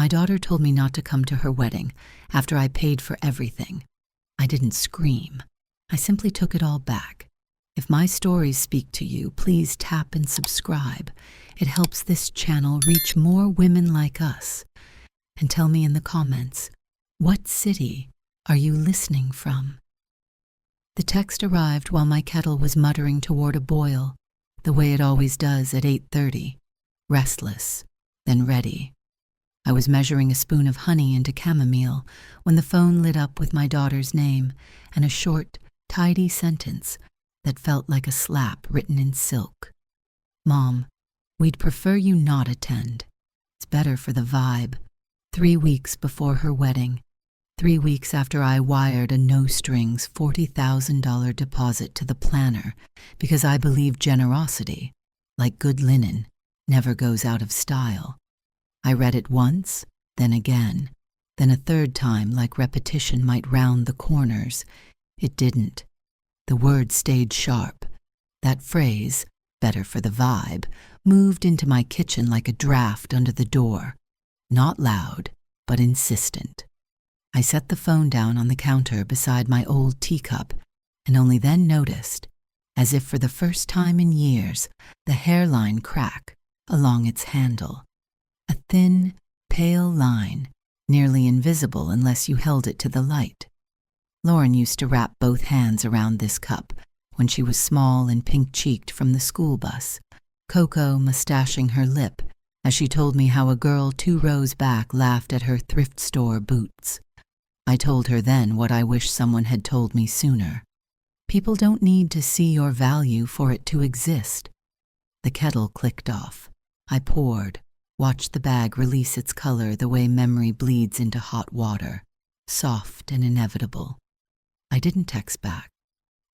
My daughter told me not to come to her wedding after I paid for everything. I didn't scream. I simply took it all back. If my stories speak to you, please tap and subscribe. It helps this channel reach more women like us. And tell me in the comments, what city are you listening from? The text arrived while my kettle was muttering toward a boil, the way it always does at 8:30, restless, then ready. I was measuring a spoon of honey into chamomile when the phone lit up with my daughter's name and a short, tidy sentence that felt like a slap written in silk. Mom, we'd prefer you not attend. It's better for the vibe. 3 weeks before her wedding, 3 weeks after I wired a no-strings $40,000 deposit to the planner because I believe generosity, like good linen, never goes out of style. I read it once, then again, then a third time like repetition might round the corners. It didn't. The word stayed sharp. That phrase, better for the vibe, moved into my kitchen like a draft under the door. Not loud, but insistent. I set the phone down on the counter beside my old teacup and only then noticed, as if for the first time in years, the hairline crack along its handle. A thin, pale line, nearly invisible unless you held it to the light. Lauren used to wrap both hands around this cup when she was small and pink-cheeked from the school bus, Coco mustaching her lip as she told me how a girl 2 rows back laughed at her thrift store boots. I told her then what I wish someone had told me sooner. People don't need to see your value for it to exist. The kettle clicked off. I poured, watched the bag release its color the way memory bleeds into hot water, soft and inevitable. I didn't text back,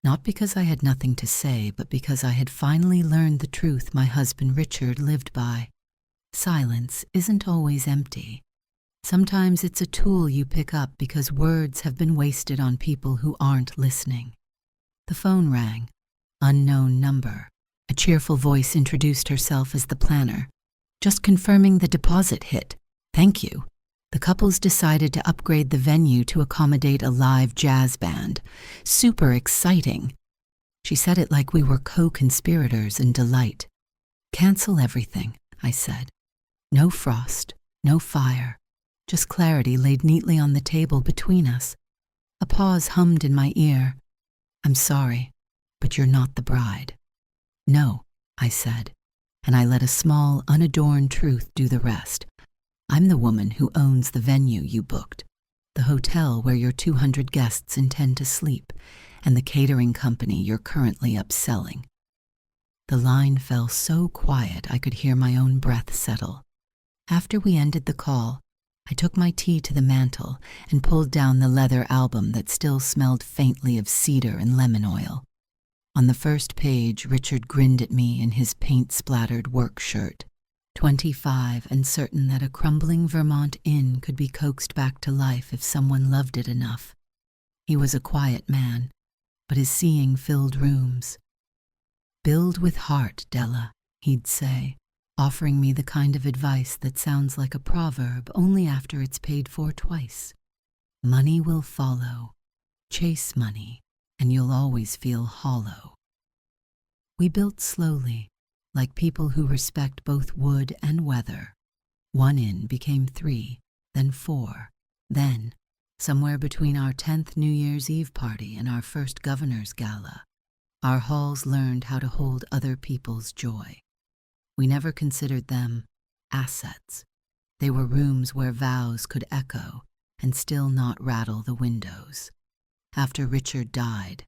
not because I had nothing to say, but because I had finally learned the truth my husband Richard lived by. Silence isn't always empty. Sometimes it's a tool you pick up because words have been wasted on people who aren't listening. The phone rang. Unknown number. A cheerful voice introduced herself as the planner. Just confirming the deposit hit. Thank you. The couples decided to upgrade the venue to accommodate a live jazz band. Super exciting. She said it like we were co-conspirators in delight. Cancel everything, I said. No frost, no fire. Just clarity laid neatly on the table between us. A pause hummed in my ear. I'm sorry, but you're not the bride. No, I said, and I let a small, unadorned truth do the rest. I'm the woman who owns the venue you booked, the hotel where your 200 guests intend to sleep, and the catering company you're currently upselling. The line fell so quiet I could hear my own breath settle. After we ended the call, I took my tea to the mantel and pulled down the leather album that still smelled faintly of cedar and lemon oil. On the first page, Richard grinned at me in his paint-splattered work shirt, 25 and certain that a crumbling Vermont inn could be coaxed back to life if someone loved it enough. He was a quiet man, but his seeing filled rooms. Build with heart, Della, he'd say, offering me the kind of advice that sounds like a proverb only after it's paid for twice. Money will follow. Chase money, and you'll always feel hollow. We built slowly, like people who respect both wood and weather. 1 inn became 3, then 4. Then, somewhere between our 10th New Year's Eve party and our first governor's gala, our halls learned how to hold other people's joy. We never considered them assets. They were rooms where vows could echo and still not rattle the windows. After Richard died,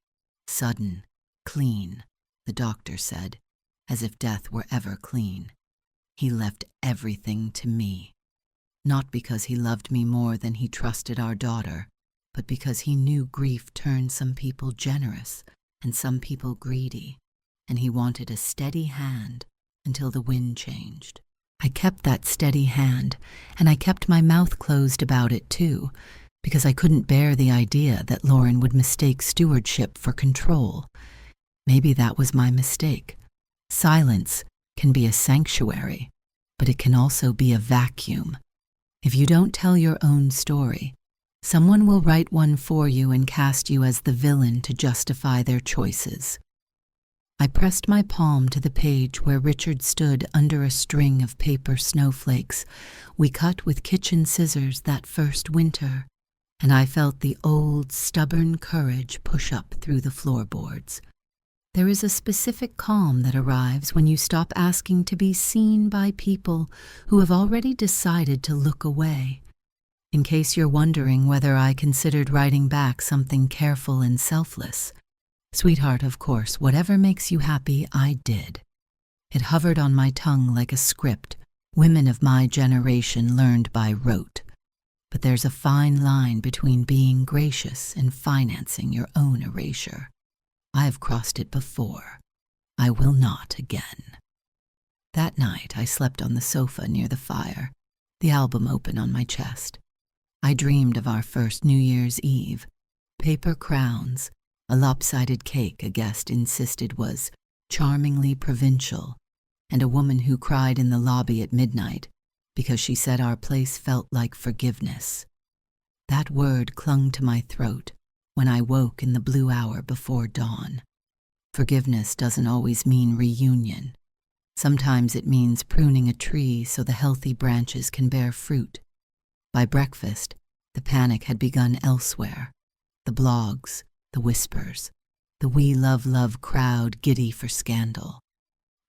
sudden, clean, the doctor said, as if death were ever clean, he left everything to me. Not because he loved me more than he trusted our daughter, but because he knew grief turned some people generous and some people greedy, and he wanted a steady hand until the wind changed. I kept that steady hand, and I kept my mouth closed about it too, because I couldn't bear the idea that Lauren would mistake stewardship for control. Maybe that was my mistake. Silence can be a sanctuary, but it can also be a vacuum. If you don't tell your own story, someone will write one for you and cast you as the villain to justify their choices. I pressed my palm to the page where Richard stood under a string of paper snowflakes we cut with kitchen scissors that first winter, and I felt the old, stubborn courage push up through the floorboards. There is a specific calm that arrives when you stop asking to be seen by people who have already decided to look away. In case you're wondering whether I considered writing back something careful and selfless, sweetheart, of course, whatever makes you happy, I did. It hovered on my tongue like a script women of my generation learned by rote. But there's a fine line between being gracious and financing your own erasure. I have crossed it before. I will not again. That night I slept on the sofa near the fire, the album open on my chest. I dreamed of our first New Year's Eve, paper crowns, a lopsided cake a guest insisted was charmingly provincial, and a woman who cried in the lobby at midnight because she said our place felt like forgiveness. That word clung to my throat when I woke in the blue hour before dawn. Forgiveness doesn't always mean reunion. Sometimes it means pruning a tree so the healthy branches can bear fruit. By breakfast, the panic had begun elsewhere. The blogs, the whispers, the we love crowd giddy for scandal.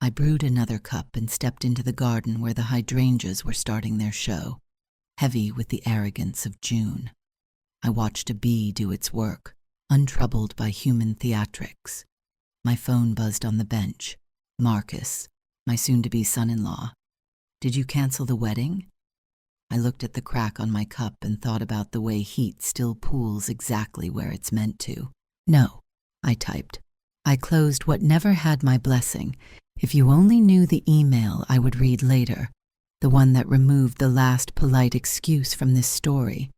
I brewed another cup and stepped into the garden where the hydrangeas were starting their show, heavy with the arrogance of June. I watched a bee do its work, untroubled by human theatrics. My phone buzzed on the bench. Marcus, my soon-to-be son-in-law. Did you cancel the wedding? I looked at the crack on my cup and thought about the way heat still pools exactly where it's meant to. No, I typed. I closed what never had my blessing. If you only knew the email I would read later, the one that removed the last polite excuse from this story,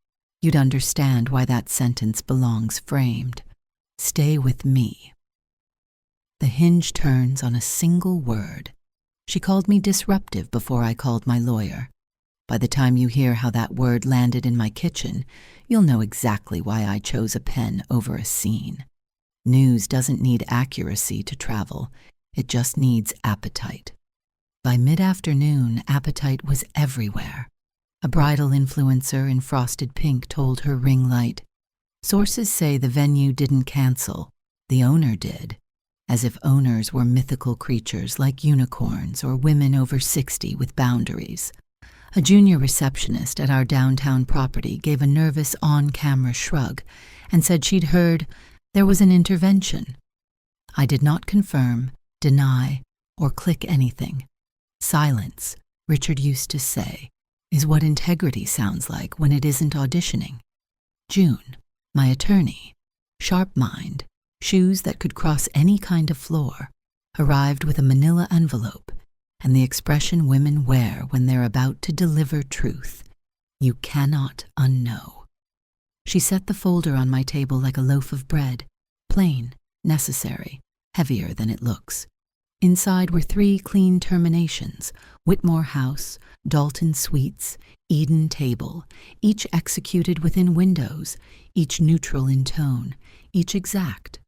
you'd understand why that sentence belongs framed. Stay with me. The hinge turns on a single word. She called me disruptive before I called my lawyer. By the time you hear how that word landed in my kitchen, you'll know exactly why I chose a pen over a scene. News doesn't need accuracy to travel. It just needs appetite. By mid-afternoon, appetite was everywhere. A bridal influencer in frosted pink told her ring light, "Sources say the venue didn't cancel. The owner did." As if owners were mythical creatures like unicorns or women over 60 with boundaries. A junior receptionist at our downtown property gave a nervous on-camera shrug and said she'd heard there was an intervention. I did not confirm, deny, or click anything. Silence, Richard used to say, is what integrity sounds like when it isn't auditioning. June, my attorney, sharp mind, shoes that could cross any kind of floor, arrived with a manila envelope and the expression women wear when they're about to deliver truth. You cannot unknow. She set the folder on my table like a loaf of bread, plain, necessary, heavier than it looks. Inside were 3 clean terminations, Whitmore House, Dalton Suites, Eden Table, each executed within windows, each neutral in tone, each exact.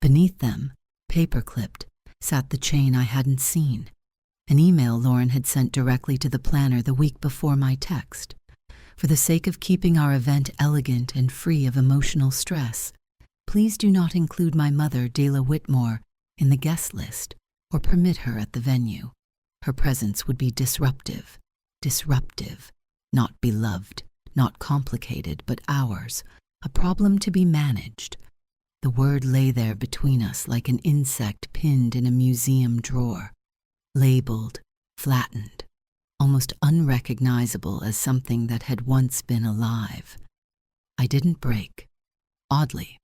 Beneath them, paper-clipped, sat the chain I hadn't seen, an email Lauren had sent directly to the planner the week before my text. For the sake of keeping our event elegant and free of emotional stress, please do not include my mother, Dela Whitmore, in the guest list or permit her at the venue. Her presence would be disruptive, not beloved, not complicated, but ours, a problem to be managed. The word lay there between us like an insect pinned in a museum drawer, labeled, flattened, almost unrecognizable as something that had once been alive. I didn't break. Oddly,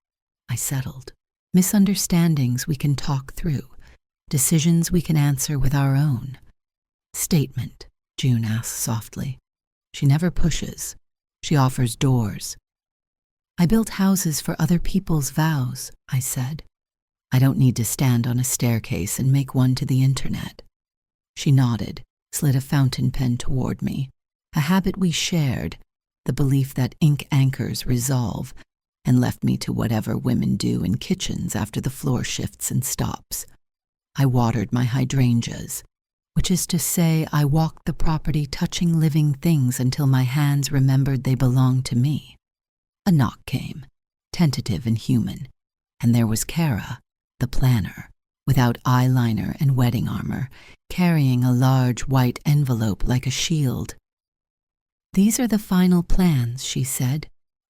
I settled. Misunderstandings we can talk through, decisions we can answer with our own. Statement, June asks softly. She never pushes. She offers doors. I built houses for other people's vows, I said. I don't need to stand on a staircase and make one to the internet. She nodded, slid a fountain pen toward me, a habit we shared, the belief that ink anchors resolve, and left me to whatever women do in kitchens after the floor shifts and stops. I watered my hydrangeas, which is to say I walked the property touching living things until my hands remembered they belonged to me. A knock came, tentative and human, and there was Kara, the planner, without eyeliner and wedding armor, carrying a large white envelope like a shield. "These are the final plans," she said,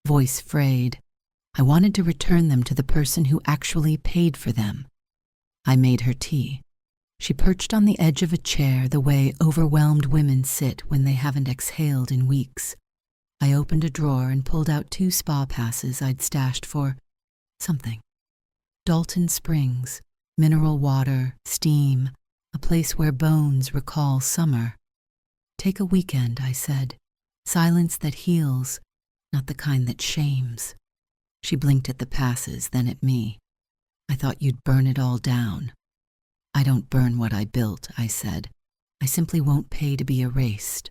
voice frayed. I wanted to return them to the person who actually paid for them. I made her tea. She perched on the edge of a chair the way overwhelmed women sit when they haven't exhaled in weeks. I opened a drawer and pulled out 2 spa passes I'd stashed for something. Dalton Springs, mineral water, steam, a place where bones recall summer. "Take a weekend," I said. "Silence that heals, not the kind that shames." She blinked at the passes, then at me. "I thought you'd burn it all down." "I don't burn what I built," I said. "I simply won't pay to be erased."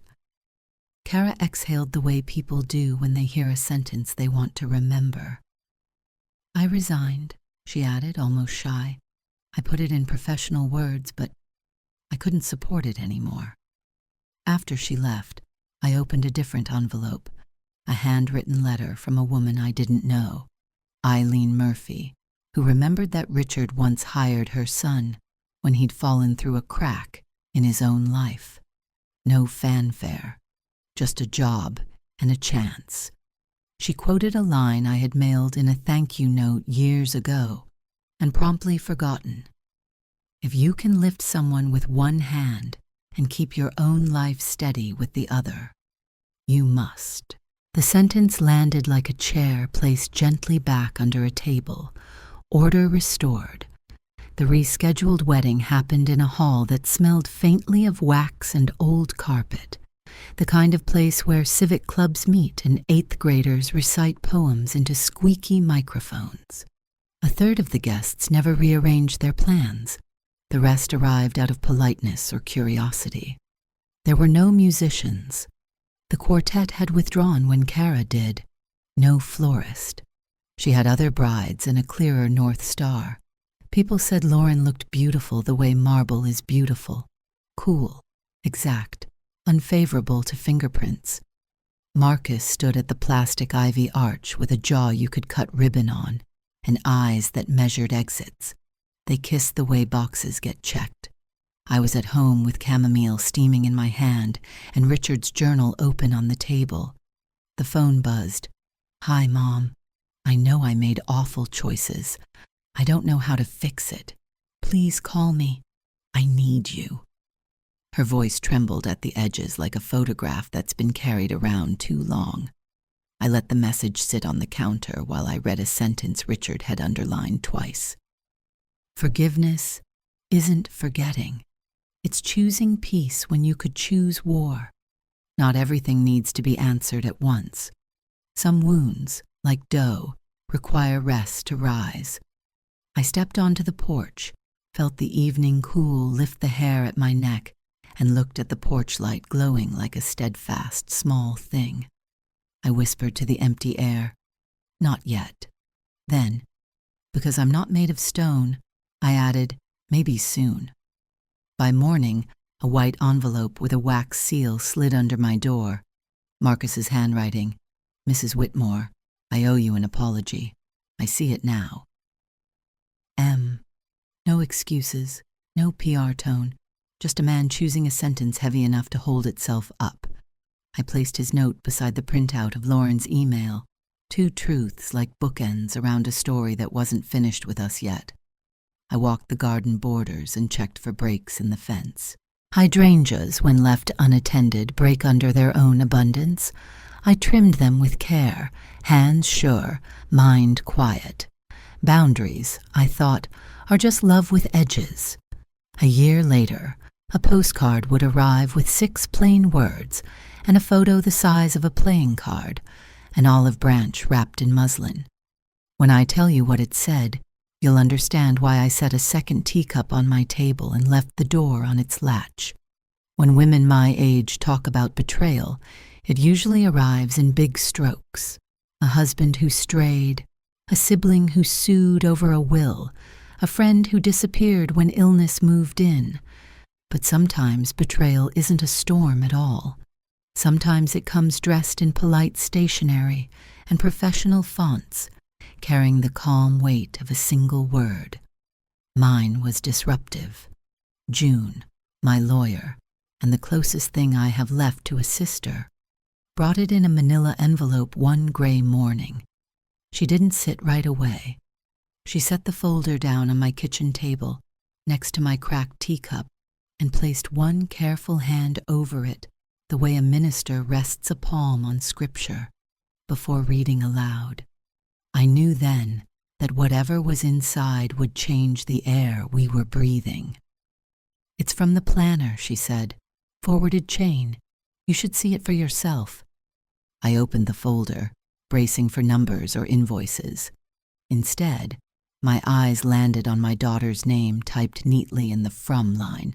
Kara exhaled the way people do when they hear a sentence they want to remember. "I resigned," she added, almost shy. I put it in professional words, but I couldn't support it anymore. After she left, I opened a different envelope, a handwritten letter from a woman I didn't know, Eileen Murphy, who remembered that Richard once hired her son when he'd fallen through a crack in his own life. No fanfare, just a job and a chance. She quoted a line I had mailed in a thank you note years ago and promptly forgotten. "If you can lift someone with one hand and keep your own life steady with the other, you must." The sentence landed like a chair placed gently back under a table, order restored. The rescheduled wedding happened in a hall that smelled faintly of wax and old carpet, the kind of place where civic clubs meet and 8th graders recite poems into squeaky microphones. A third of the guests never rearranged their plans. The rest arrived out of politeness or curiosity. There were no musicians. The quartet had withdrawn when Kara did. No florist. She had other brides and a clearer North Star. People said Lauren looked beautiful the way marble is beautiful. Cool, exact, unfavorable to fingerprints. Marcus stood at the plastic ivy arch with a jaw you could cut ribbon on and eyes that measured exits. They kissed the way boxes get checked. I was at home with chamomile steaming in my hand and Richard's journal open on the table. The phone buzzed. "Hi, Mom. I know I made awful choices. I don't know how to fix it. Please call me. I need you." Her voice trembled at the edges like a photograph that's been carried around too long. I let the message sit on the counter while I read a sentence Richard had underlined twice. "Forgiveness isn't forgetting. It's choosing peace when you could choose war. Not everything needs to be answered at once. Some wounds, like dough, require rest to rise." I stepped onto the porch, felt the evening cool lift the hair at my neck, and looked at the porch light glowing like a steadfast, small thing. I whispered to the empty air, "Not yet." Then, because I'm not made of stone, I added, "Maybe soon." By morning, a white envelope with a wax seal slid under my door. Marcus's handwriting, "Mrs. Whitmore, I owe you an apology. I see it now. M." No excuses, no PR tone, just a man choosing a sentence heavy enough to hold itself up. I placed his note beside the printout of Lauren's email, 2 truths like bookends around a story that wasn't finished with us yet. I walked the garden borders and checked for breaks in the fence. Hydrangeas, when left unattended, break under their own abundance. I trimmed them with care, hands sure, mind quiet. Boundaries, I thought, are just love with edges. A year later, a postcard would arrive with 6 plain words and a photo the size of a playing card, an olive branch wrapped in muslin. When I tell you what it said, you'll understand why I set a second teacup on my table and left the door on its latch. When women my age talk about betrayal, it usually arrives in big strokes. A husband who strayed, a sibling who sued over a will, a friend who disappeared when illness moved in. But sometimes betrayal isn't a storm at all. Sometimes it comes dressed in polite stationery and professional fonts, carrying the calm weight of a single word. Mine was disruptive. June, my lawyer, and the closest thing I have left to a sister, brought it in a manila envelope one gray morning. She didn't sit right away. She set the folder down on my kitchen table, next to my cracked teacup, and placed one careful hand over it, the way a minister rests a palm on scripture, before reading aloud. I knew then that whatever was inside would change the air we were breathing. "It's from the planner," she said. "Forwarded chain. You should see it for yourself." I opened the folder, bracing for numbers or invoices. Instead, my eyes landed on my daughter's name typed neatly in the "from" line,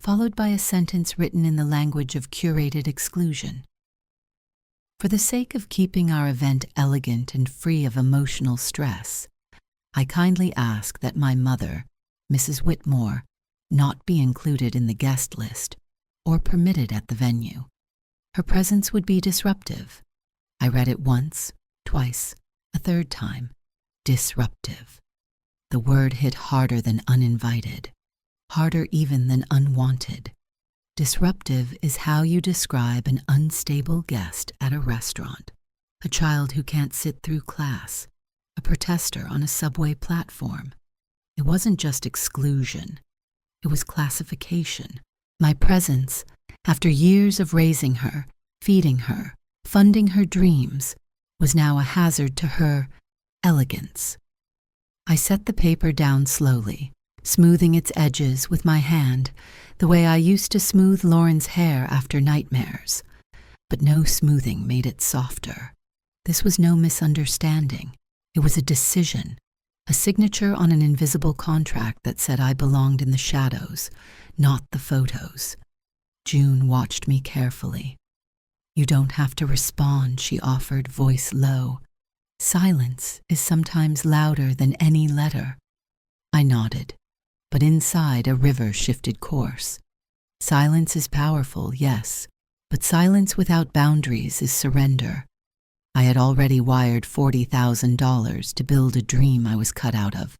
followed by a sentence written in the language of curated exclusion. For the sake of keeping our event elegant and free of emotional stress, I kindly ask that my mother, Mrs. Whitmore, not be included in the guest list or permitted at the venue. Her presence would be disruptive. I read it once, twice, a third time. Disruptive. The word hit harder than uninvited, harder even than unwanted. Disruptive is how you describe an unstable guest at a restaurant, a child who can't sit through class, a protester on a subway platform. It wasn't just exclusion. It was classification. My presence, after years of raising her, feeding her, funding her dreams, was now a hazard to her elegance. I set the paper down slowly, smoothing its edges with my hand, the way I used to smooth Lauren's hair after nightmares. But no smoothing made it softer. This was no misunderstanding. It was a decision, a signature on an invisible contract that said I belonged in the shadows, not the photos. June watched me carefully. "You don't have to respond," she offered, voice low. "Silence is sometimes louder than any letter." I nodded, but inside a river shifted course. Silence is powerful, yes, but silence without boundaries is surrender. I had already wired $40,000 to build a dream I was cut out of,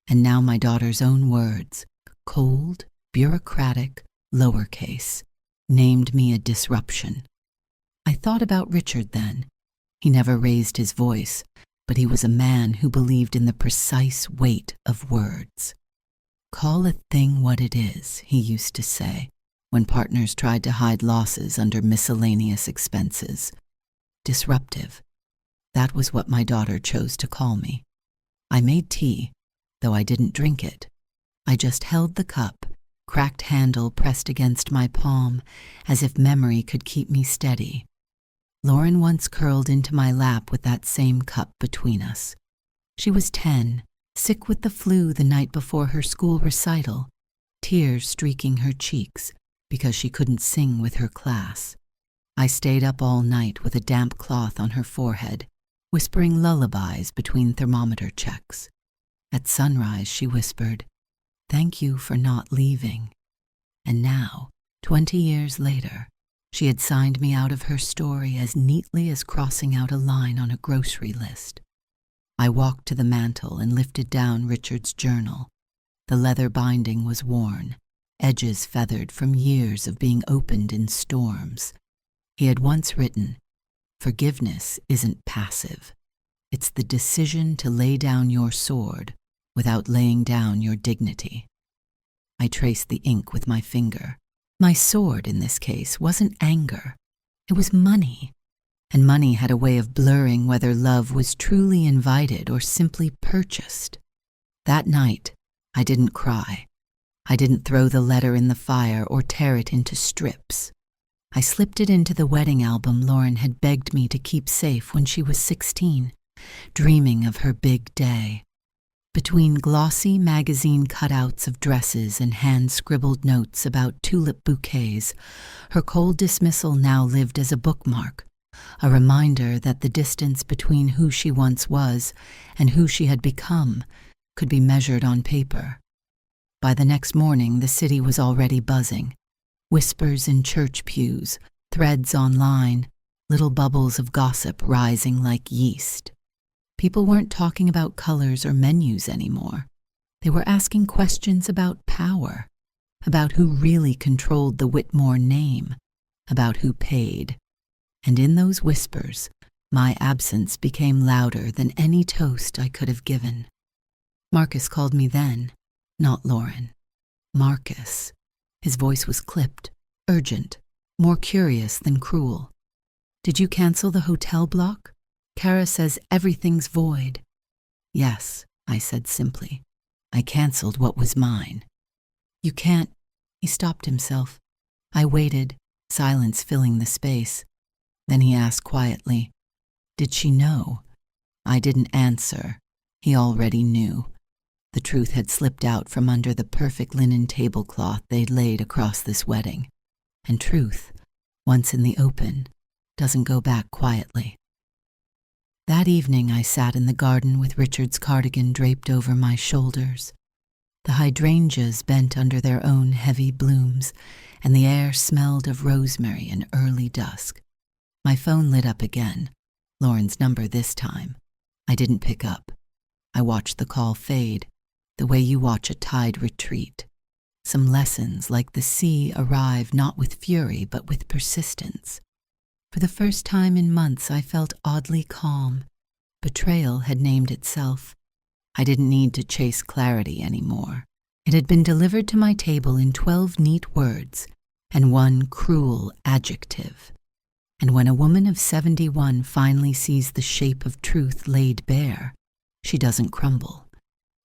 and now my daughter's own words, cold, bureaucratic, lowercase, named me a disruption. I thought about Richard then. He never raised his voice, but he was a man who believed in the precise weight of words. "Call a thing what it is," he used to say, when partners tried to hide losses under miscellaneous expenses. Disruptive. That was what my daughter chose to call me. I made tea, though I didn't drink it. I just held the cup, cracked handle pressed against my palm, as if memory could keep me steady. Lauren once curled into my lap with that same cup between us. She was 10, sick with the flu the night before her school recital, tears streaking her cheeks because she couldn't sing with her class. I stayed up all night with a damp cloth on her forehead, whispering lullabies between thermometer checks. At sunrise, she whispered, "Thank you for not leaving." And now, 20 years later, she had signed me out of her story as neatly as crossing out a line on a grocery list. I walked to the mantel and lifted down Richard's journal. The leather binding was worn, edges feathered from years of being opened in storms. He had once written, "Forgiveness isn't passive. It's the decision to lay down your sword without laying down your dignity." I traced the ink with my finger. My sword, in this case, wasn't anger. It was money. And money had a way of blurring whether love was truly invited or simply purchased. That night, I didn't cry. I didn't throw the letter in the fire or tear it into strips. I slipped it into the wedding album Lauren had begged me to keep safe when she was 16, dreaming of her big day. Between glossy magazine cutouts of dresses and hand-scribbled notes about tulip bouquets, her cold dismissal now lived as a bookmark, a reminder that the distance between who she once was and who she had become could be measured on paper. By the next morning, the city was already buzzing. Whispers in church pews, threads online, little bubbles of gossip rising like yeast. People weren't talking about colors or menus anymore. They were asking questions about power, about who really controlled the Whitmore name, about who paid. And in those whispers, my absence became louder than any toast I could have given. Marcus called me then, not Lauren. Marcus. His voice was clipped, urgent, more curious than cruel. "Did you cancel the hotel block? Kara says everything's void." "Yes," I said simply. "I canceled what was mine." "You can't—" He stopped himself. I waited, silence filling the space. Then he asked quietly, "Did she know?" I didn't answer. He already knew. The truth had slipped out from under the perfect linen tablecloth they'd laid across this wedding. And truth, once in the open, doesn't go back quietly. That evening I sat in the garden with Richard's cardigan draped over my shoulders. The hydrangeas bent under their own heavy blooms, and the air smelled of rosemary and early dusk. My phone lit up again, Lauren's number this time. I didn't pick up. I watched the call fade, the way you watch a tide retreat. Some lessons like the sea arrive not with fury but with persistence. For the first time in months I felt oddly calm. Betrayal had named itself. I didn't need to chase clarity anymore. It had been delivered to my table in 12 neat words and one cruel adjective. And when a woman of 71 finally sees the shape of truth laid bare, she doesn't crumble.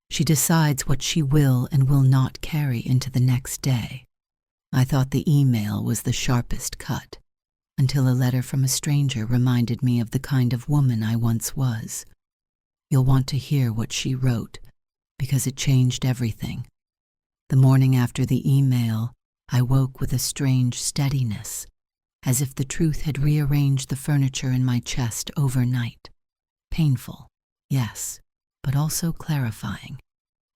She decides what she will and will not carry into the next day. I thought the email was the sharpest cut, until a letter from a stranger reminded me of the kind of woman I once was. You'll want to hear what she wrote, because it changed everything. The morning after the email, I woke with a strange steadiness, as if the truth had rearranged the furniture in my chest overnight. Painful, yes, but also clarifying.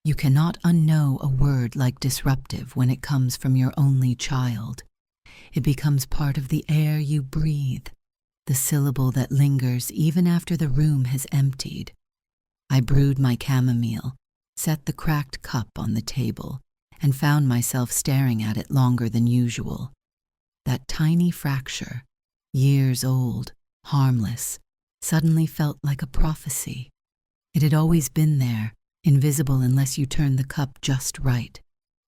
You cannot unknow a word like disruptive when it comes from your only child. It becomes part of the air you breathe, the syllable that lingers even after the room has emptied. I brewed my chamomile, set the cracked cup on the table, and found myself staring at it longer than usual. That tiny fracture, years old, harmless, suddenly felt like a prophecy. It had always been there, invisible unless you turned the cup just right,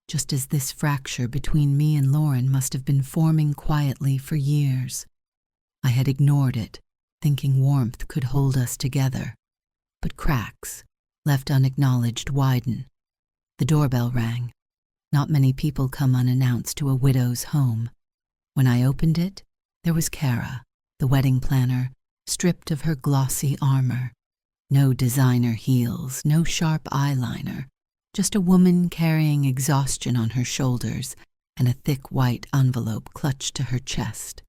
just as this fracture between me and Lauren must have been forming quietly for years. I had ignored it, thinking warmth could hold us together. But cracks, left unacknowledged, widen. The doorbell rang. Not many people come unannounced to a widow's home. When I opened it, there was Kara, the wedding planner, stripped of her glossy armor. No designer heels, no sharp eyeliner, just a woman carrying exhaustion on her shoulders and a thick white envelope clutched to her chest.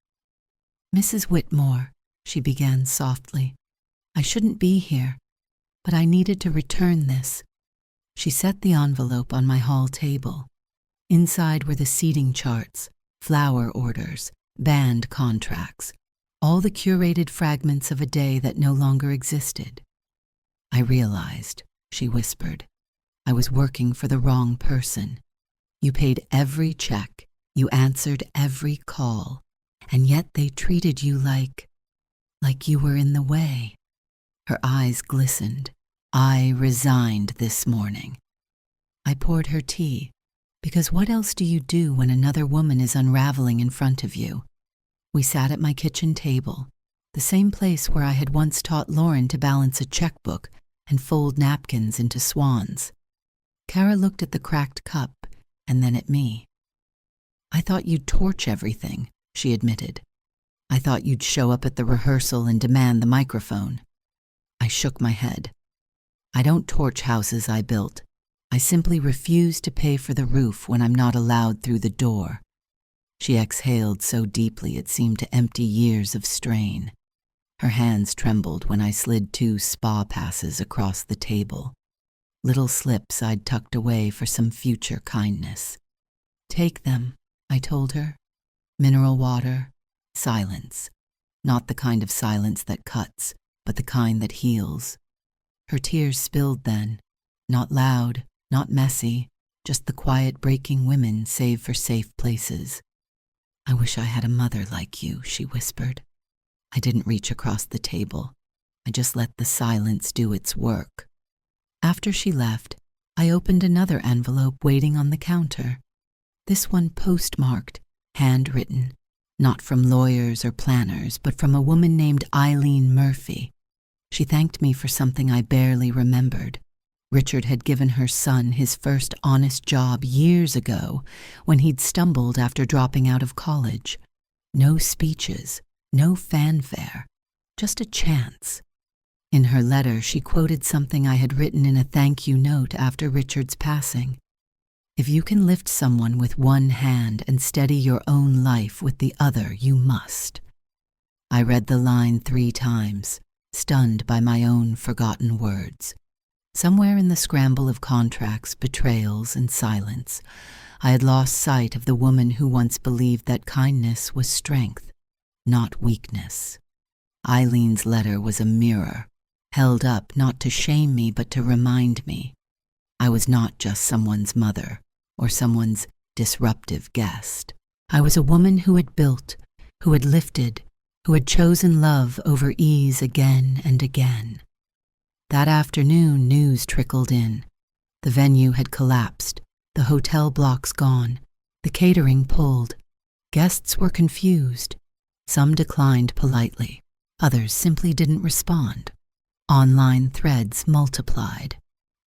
"Mrs. Whitmore," she began softly, "I shouldn't be here, but I needed to return this." She set the envelope on my hall table. Inside were the seating charts, flower orders, band contracts, all the curated fragments of a day that no longer existed. "I realized," she whispered, "I was working for the wrong person. You paid every check, you answered every call, and yet they treated you like you were in the way." Her eyes glistened. "I resigned this morning." I poured her tea, because what else do you do when another woman is unraveling in front of you? We sat at my kitchen table, the same place where I had once taught Lauren to balance a checkbook and fold napkins into swans. Kara looked at the cracked cup and then at me. "I thought you'd torch everything," she admitted. "I thought you'd show up at the rehearsal and demand the microphone." I shook my head. I don't torch houses I built. I simply refuse to pay for the roof when I'm not allowed through the door." She exhaled so deeply it seemed to empty years of strain. Her hands trembled when I slid 2 spa passes across the table. Little slips I'd tucked away for some future kindness. "Take them," I told her. "Mineral water, silence. Not the kind of silence that cuts, but the kind that heals." Her tears spilled then, not loud, not messy, just the quiet breaking women save for safe places. "I wish I had a mother like you," she whispered. I didn't reach across the table. I just let the silence do its work. After she left, I opened another envelope waiting on the counter. This one postmarked, handwritten, not from lawyers or planners, but from a woman named Eileen Murphy. She thanked me for something I barely remembered. Richard had given her son his first honest job years ago when he'd stumbled after dropping out of college. No speeches, no fanfare, just a chance. In her letter, she quoted something I had written in a thank you note after Richard's passing. "If you can lift someone with one hand and steady your own life with the other, you must." I read the line 3 times, stunned by my own forgotten words. Somewhere in the scramble of contracts, betrayals, and silence, I had lost sight of the woman who once believed that kindness was strength, not weakness. Eileen's letter was a mirror, held up not to shame me but to remind me. I was not just someone's mother or someone's disruptive guest. I was a woman who had built, who had lifted, who had chosen love over ease again and again. That afternoon, news trickled in. The venue had collapsed, the hotel blocks gone, the catering pulled. Guests were confused. Some declined politely. Others simply didn't respond. Online threads multiplied.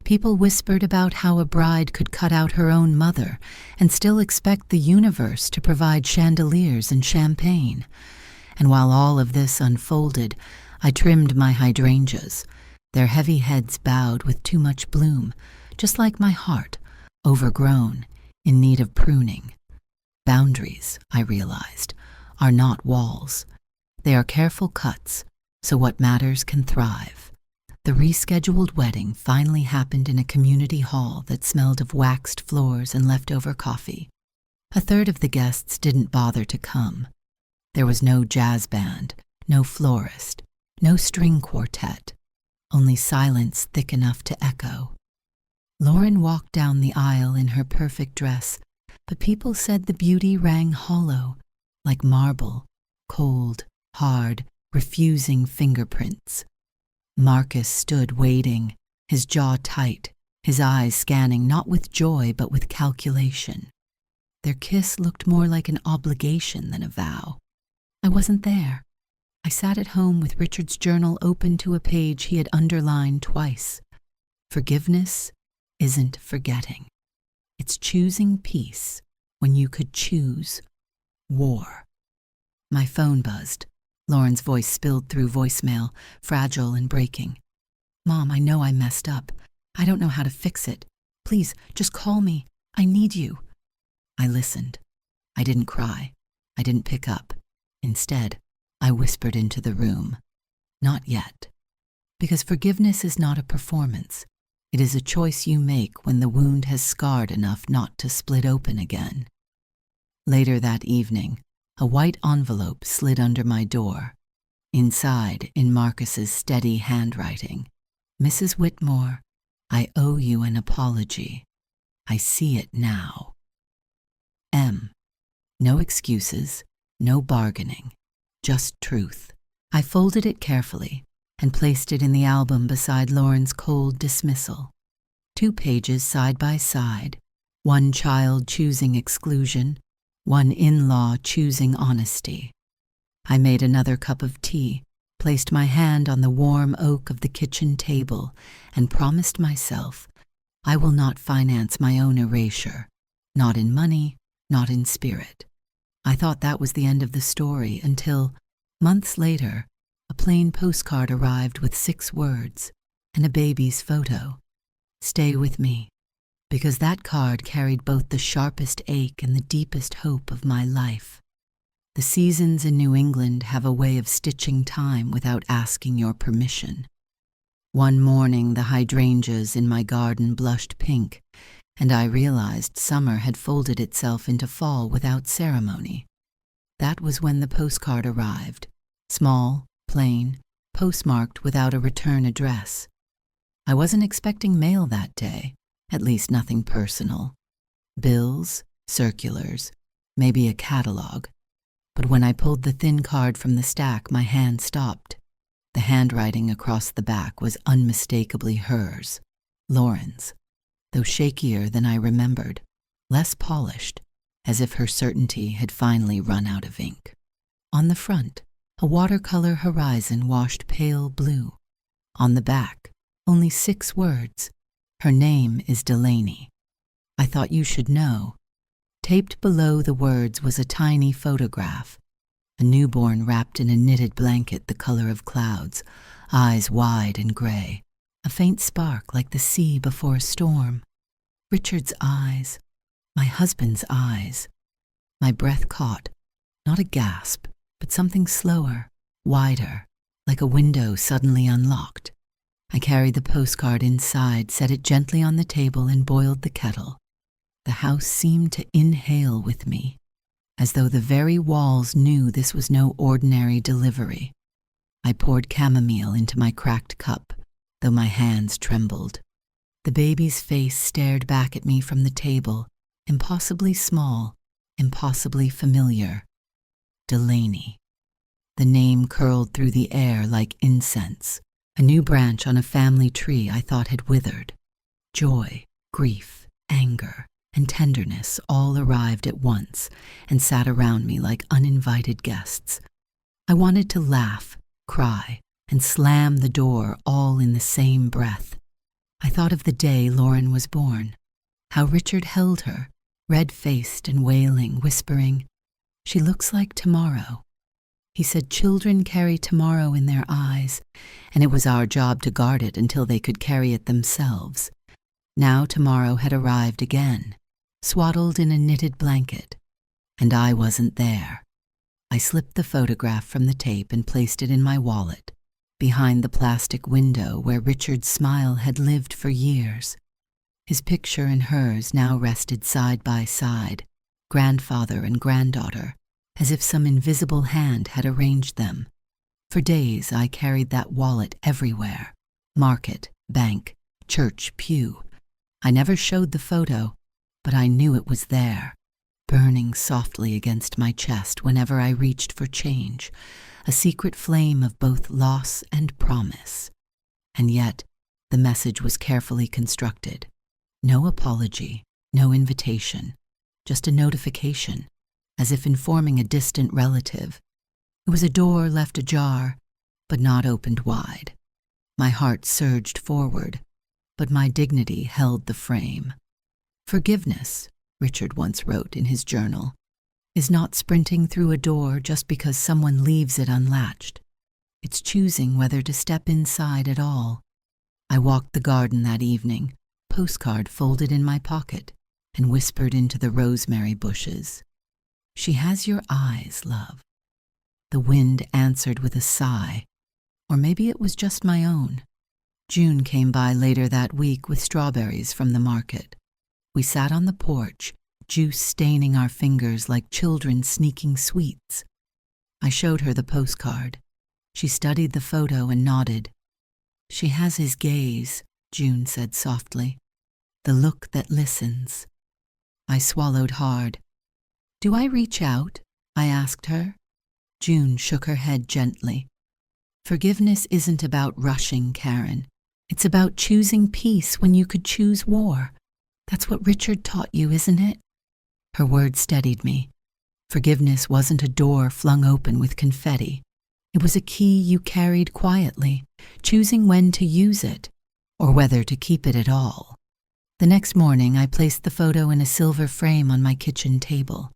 People whispered about how a bride could cut out her own mother and still expect the universe to provide chandeliers and champagne. And while all of this unfolded, I trimmed my hydrangeas. Their heavy heads bowed with too much bloom, just like my heart, overgrown, in need of pruning. Boundaries, I realized, are not walls. They are careful cuts, so what matters can thrive. The rescheduled wedding finally happened in a community hall that smelled of waxed floors and leftover coffee. A third of the guests didn't bother to come. There was no jazz band, no florist, no string quartet, only silence thick enough to echo. Lauren walked down the aisle in her perfect dress, but people said the beauty rang hollow, like marble, cold, hard, refusing fingerprints. Marcus stood waiting, his jaw tight, his eyes scanning not with joy but with calculation. Their kiss looked more like an obligation than a vow. I wasn't there. I sat at home with Richard's journal open to a page he had underlined twice. Forgiveness isn't forgetting. It's choosing peace when you could choose war. My phone buzzed. Lauren's voice spilled through voicemail, fragile and breaking. "Mom, I know I messed up. I don't know how to fix it. Please, just call me. I need you." I listened. I didn't cry. I didn't pick up. Instead, I whispered into the room. "Not yet." Because forgiveness is not a performance. It is a choice you make when the wound has scarred enough not to split open again. Later that evening, a white envelope slid under my door. Inside, in Marcus's steady handwriting, "Mrs. Whitmore, I owe you an apology. I see it now. M. No excuses, no bargaining, just truth." I folded it carefully and placed it in the album beside Lauren's cold dismissal. 2 pages side by side, one child choosing exclusion, one in-law choosing honesty. I made another cup of tea, placed my hand on the warm oak of the kitchen table, and promised myself, I will not finance my own erasure, not in money, not in spirit. I thought that was the end of the story until, months later, a plain postcard arrived with 6 words, and a baby's photo. Stay with me, because that card carried both the sharpest ache and the deepest hope of my life. The seasons in New England have a way of stitching time without asking your permission. One morning, the hydrangeas in my garden blushed pink, and I realized summer had folded itself into fall without ceremony. That was when the postcard arrived, small, plain, postmarked without a return address. I wasn't expecting mail that day, at least nothing personal. Bills, circulars, maybe a catalog. But when I pulled the thin card from the stack, my hand stopped. The handwriting across the back was unmistakably hers, Lauren's, though shakier than I remembered, less polished, as if her certainty had finally run out of ink. On the front, a watercolor horizon washed pale blue. On the back, only 6 words. Her name is Delaney. I thought you should know. Taped below the words was a tiny photograph. A newborn wrapped in a knitted blanket the color of clouds, eyes wide and gray, a faint spark like the sea before a storm. Richard's eyes, my husband's eyes. My breath caught, not a gasp, but something slower, wider, like a window suddenly unlocked. I carried the postcard inside, set it gently on the table, and boiled the kettle. The house seemed to inhale with me, as though the very walls knew this was no ordinary delivery. I poured chamomile into my cracked cup, though my hands trembled. The baby's face stared back at me from the table, impossibly small, impossibly familiar. Delaney. The name curled through the air like incense, a new branch on a family tree I thought had withered. Joy, grief, anger, and tenderness all arrived at once and sat around me like uninvited guests. I wanted to laugh, cry, and slam the door all in the same breath. I thought of the day Lauren was born, how Richard held her, red-faced and wailing, whispering, "She looks like tomorrow." He said children carry tomorrow in their eyes, and it was our job to guard it until they could carry it themselves. Now tomorrow had arrived again, swaddled in a knitted blanket, and I wasn't there. I slipped the photograph from the tape and placed it in my wallet, behind the plastic window where Richard's smile had lived for years. His picture and hers now rested side by side, grandfather and granddaughter, as if some invisible hand had arranged them. For days I carried that wallet everywhere, market, bank, church, pew. I never showed the photo, but I knew it was there, burning softly against my chest whenever I reached for change, a secret flame of both loss and promise. And yet, the message was carefully constructed. No apology, no invitation, just a notification, as if informing a distant relative. It was a door left ajar, but not opened wide. My heart surged forward, but my dignity held the frame. Forgiveness, Richard once wrote in his journal, is not sprinting through a door just because someone leaves it unlatched. It's choosing whether to step inside at all. I walked the garden that evening, postcard folded in my pocket, and whispered into the rosemary bushes, "She has your eyes, love." The wind answered with a sigh, or maybe it was just my own. June came by later that week with strawberries from the market. We sat on the porch, juice staining our fingers like children sneaking sweets. I showed her the postcard. She studied the photo and nodded. "She has his gaze," June said softly. "The look that listens." I swallowed hard. "Do I reach out?" I asked her. June shook her head gently. "Forgiveness isn't about rushing, Karen. It's about choosing peace when you could choose war. That's what Richard taught you, isn't it?" Her words steadied me. Forgiveness wasn't a door flung open with confetti. It was a key you carried quietly, choosing when to use it, or whether to keep it at all. The next morning, I placed the photo in a silver frame on my kitchen table.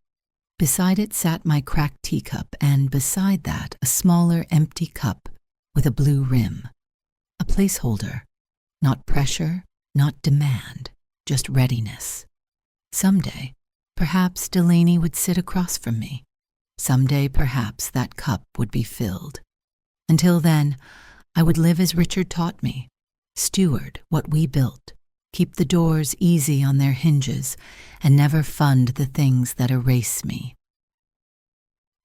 Beside it sat my cracked teacup, and beside that, a smaller, empty cup with a blue rim. A placeholder, Not pressure, not demand, just readiness. Someday, perhaps Delaney would sit across from me. Someday, perhaps that cup would be filled. Until then, I would live as Richard taught me, steward what we built, keep the doors easy on their hinges, and never fund the things that erase me.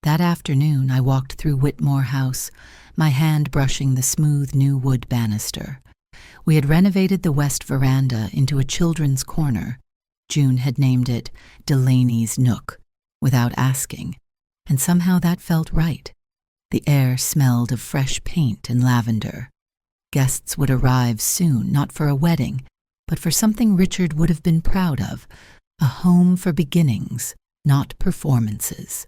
That afternoon, I walked through Whitmore House, my hand brushing the smooth new wood banister. We had renovated the west veranda into a children's corner. June had named it Delaney's Nook, without asking, and somehow that felt right. The air smelled of fresh paint and lavender. Guests would arrive soon, not for a wedding, but for something Richard would have been proud of, a home for beginnings, not performances.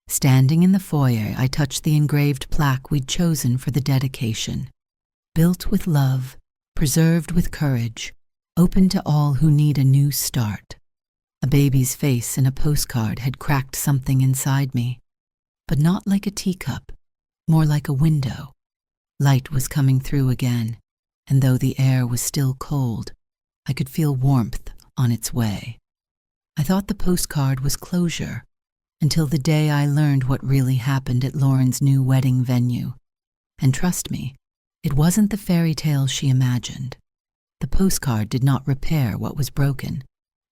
Standing in the foyer, I touched the engraved plaque we'd chosen for the dedication. Built with love, preserved with courage, open to all who need a new start. A baby's face in a postcard had cracked something inside me, but not like a teacup, more like a window. Light was coming through again, and though the air was still cold, I could feel warmth on its way. I thought the postcard was closure, until the day I learned what really happened at Lauren's new wedding venue. And trust me, it wasn't the fairy tale she imagined. The postcard did not repair what was broken,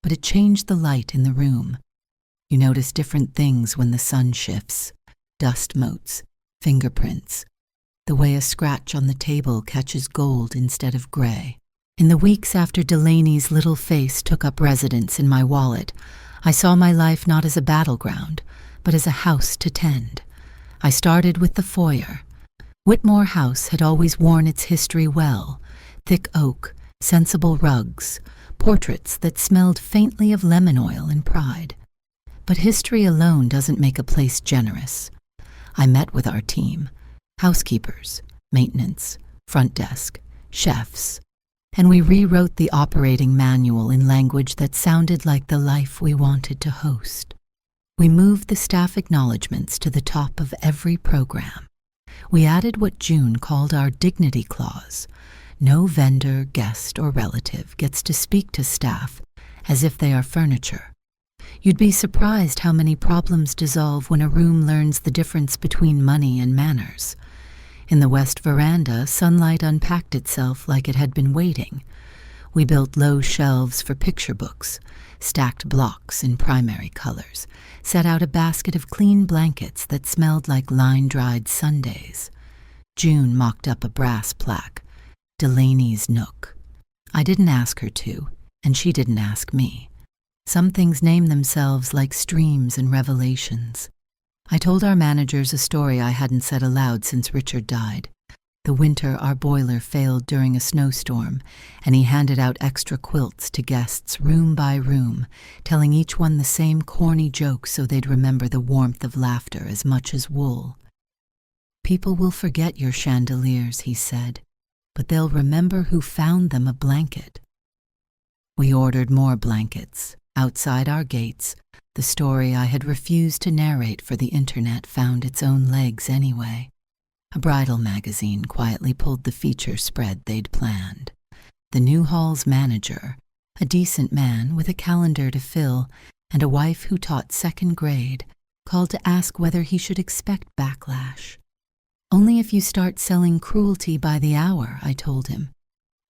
but it changed the light in the room. You notice different things when the sun shifts: dust motes, fingerprints, the way a scratch on the table catches gold instead of gray. In the weeks after Delaney's little face took up residence in my wallet, I saw my life not as a battleground, but as a house to tend. I started with the foyer. Whitmore House had always worn its history well: thick oak, sensible rugs, portraits that smelled faintly of lemon oil and pride. But history alone doesn't make a place generous. I met with our team: housekeepers, maintenance, front desk, chefs, and we rewrote the operating manual in language that sounded like the life we wanted to host. We moved the staff acknowledgments to the top of every program. We added what June called our dignity clause. No vendor, guest, or relative gets to speak to staff as if they are furniture. You'd be surprised how many problems dissolve when a room learns the difference between money and manners. In the west veranda, sunlight unpacked itself like it had been waiting. We built low shelves for picture books, stacked blocks in primary colors, set out a basket of clean blankets that smelled like line-dried Sundays. June mocked up a brass plaque: Delaney's Nook. I didn't ask her to, and she didn't ask me. Some things name themselves like streams and revelations. I told our managers a story I hadn't said aloud since Richard died. The winter our boiler failed during a snowstorm, and he handed out extra quilts to guests room by room, telling each one the same corny joke so they'd remember the warmth of laughter as much as wool. People will forget your chandeliers, he said, but they'll remember who found them a blanket. We ordered more blankets. Outside our gates, the story I had refused to narrate for the internet found its own legs anyway. A bridal magazine quietly pulled the feature spread they'd planned. The new hall's manager, a decent man with a calendar to fill and a wife who taught second grade, called to ask whether he should expect backlash. Only if you start selling cruelty by the hour, I told him.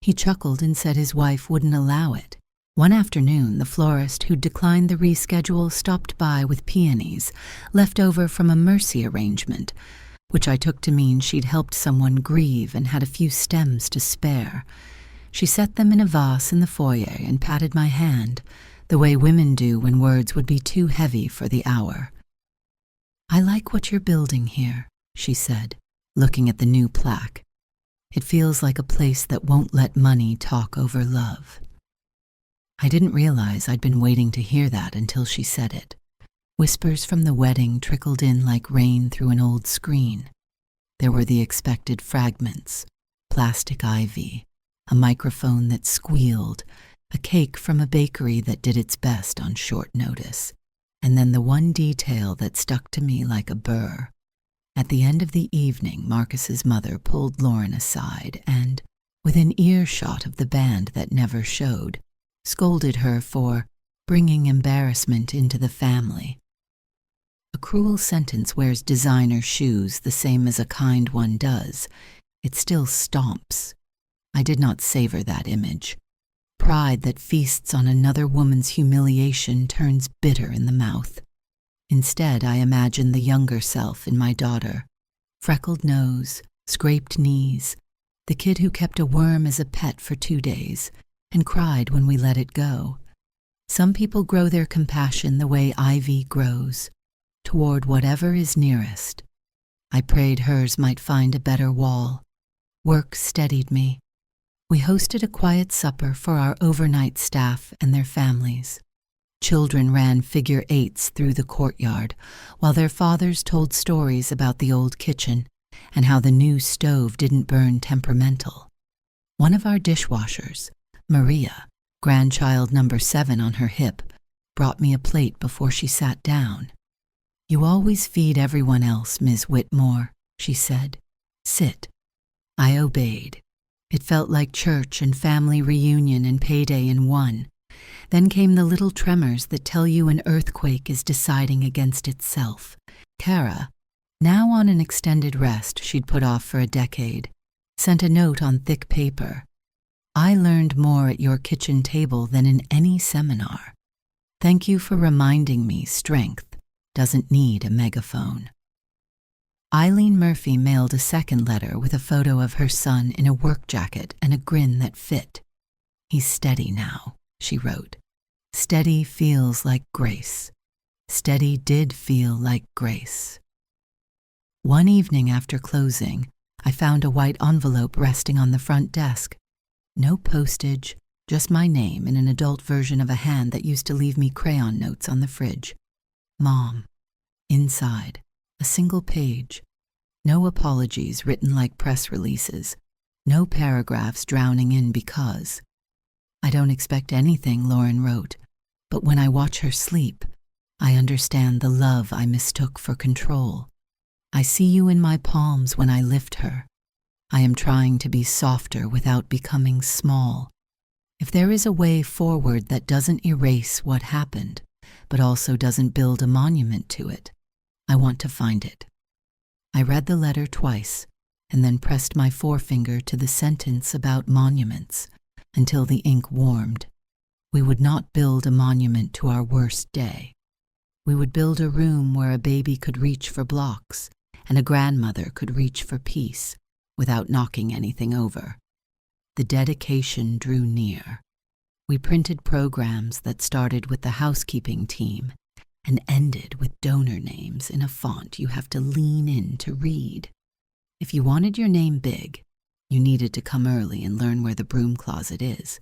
He chuckled and said his wife wouldn't allow it. One afternoon, the florist who'd declined the reschedule stopped by with peonies, left over from a mercy arrangement, which I took to mean she'd helped someone grieve and had a few stems to spare. She set them in a vase in the foyer and patted my hand, the way women do when words would be too heavy for the hour. "I like what you're building here," she said, looking at the new plaque. "It feels like a place that won't let money talk over love." I didn't realize I'd been waiting to hear that until she said it. Whispers from the wedding trickled in like rain through an old screen. There were the expected fragments: plastic ivy, a microphone that squealed, a cake from a bakery that did its best on short notice, and then the one detail that stuck to me like a burr. At the end of the evening, Marcus's mother pulled Lauren aside and, within earshot of the band that never showed, scolded her for bringing embarrassment into the family. A cruel sentence wears designer shoes the same as a kind one does. It still stomps. I did not savor that image. Pride that feasts on another woman's humiliation turns bitter in the mouth. Instead, I imagined the younger self in my daughter. Freckled nose, scraped knees, the kid who kept a worm as a pet for 2 days and cried when we let it go. Some people grow their compassion the way ivy grows, toward whatever is nearest. I prayed hers might find a better wall. Work steadied me. We hosted a quiet supper for our overnight staff and their families. Children ran figure eights through the courtyard, while their fathers told stories about the old kitchen and how the new stove didn't burn temperamental. One of our dishwashers, Maria, grandchild number 7 on her hip, brought me a plate before she sat down. "You always feed everyone else, Ms. Whitmore," she said. "Sit." I obeyed. It felt like church and family reunion and payday in one. Then came the little tremors that tell you an earthquake is deciding against itself. Kara, now on an extended rest she'd put off for a decade, sent a note on thick paper. "I learned more at your kitchen table than in any seminar. Thank you for reminding me strength doesn't need a megaphone." Eileen Murphy mailed a second letter with a photo of her son in a work jacket and a grin that fit. "He's steady now," she wrote. "Steady feels like grace. Steady did feel like grace." One evening after closing, I found a white envelope resting on the front desk. No postage, just my name in an adult version of a hand that used to leave me crayon notes on the fridge. Mom. Inside, a single page. No apologies written like press releases. No paragraphs drowning in because. "I don't expect anything," Lauren wrote, "but when I watch her sleep, I understand the love I mistook for control. I see you in my palms when I lift her. I am trying to be softer without becoming small. If there is a way forward that doesn't erase what happened, but also doesn't build a monument to it, I want to find it." I read the letter twice and then pressed my forefinger to the sentence about monuments until the ink warmed. We would not build a monument to our worst day. We would build a room where a baby could reach for blocks and a grandmother could reach for peace without knocking anything over. The dedication drew near. We printed programs that started with the housekeeping team and ended with donor names in a font you have to lean in to read. If you wanted your name big, you needed to come early and learn where the broom closet is.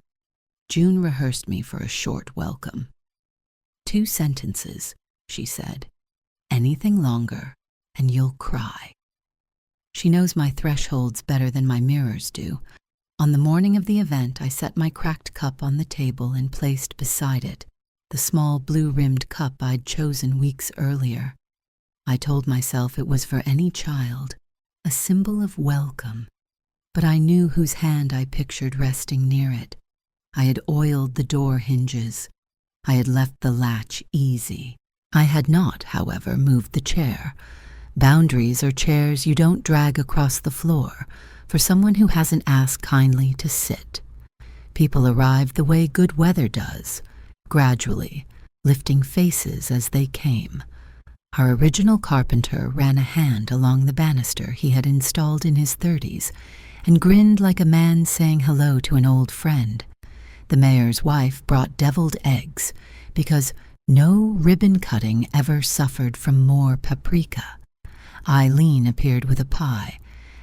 June rehearsed me for a short welcome. 2 sentences, she said. Anything longer, and you'll cry. She knows my thresholds better than my mirrors do. On the morning of the event, I set my cracked cup on the table and placed beside it the small blue-rimmed cup I'd chosen weeks earlier. I told myself it was for any child, a symbol of welcome, but I knew whose hand I pictured resting near it. I had oiled the door hinges. I had left the latch easy. I had not, however, moved the chair. Boundaries are chairs you don't drag across the floor for someone who hasn't asked kindly to sit. People arrived the way good weather does, gradually, lifting faces as they came. Our original carpenter ran a hand along the banister he had installed in his 30s and grinned like a man saying hello to an old friend. The mayor's wife brought deviled eggs because no ribbon cutting ever suffered from more paprika. Eileen appeared with a pie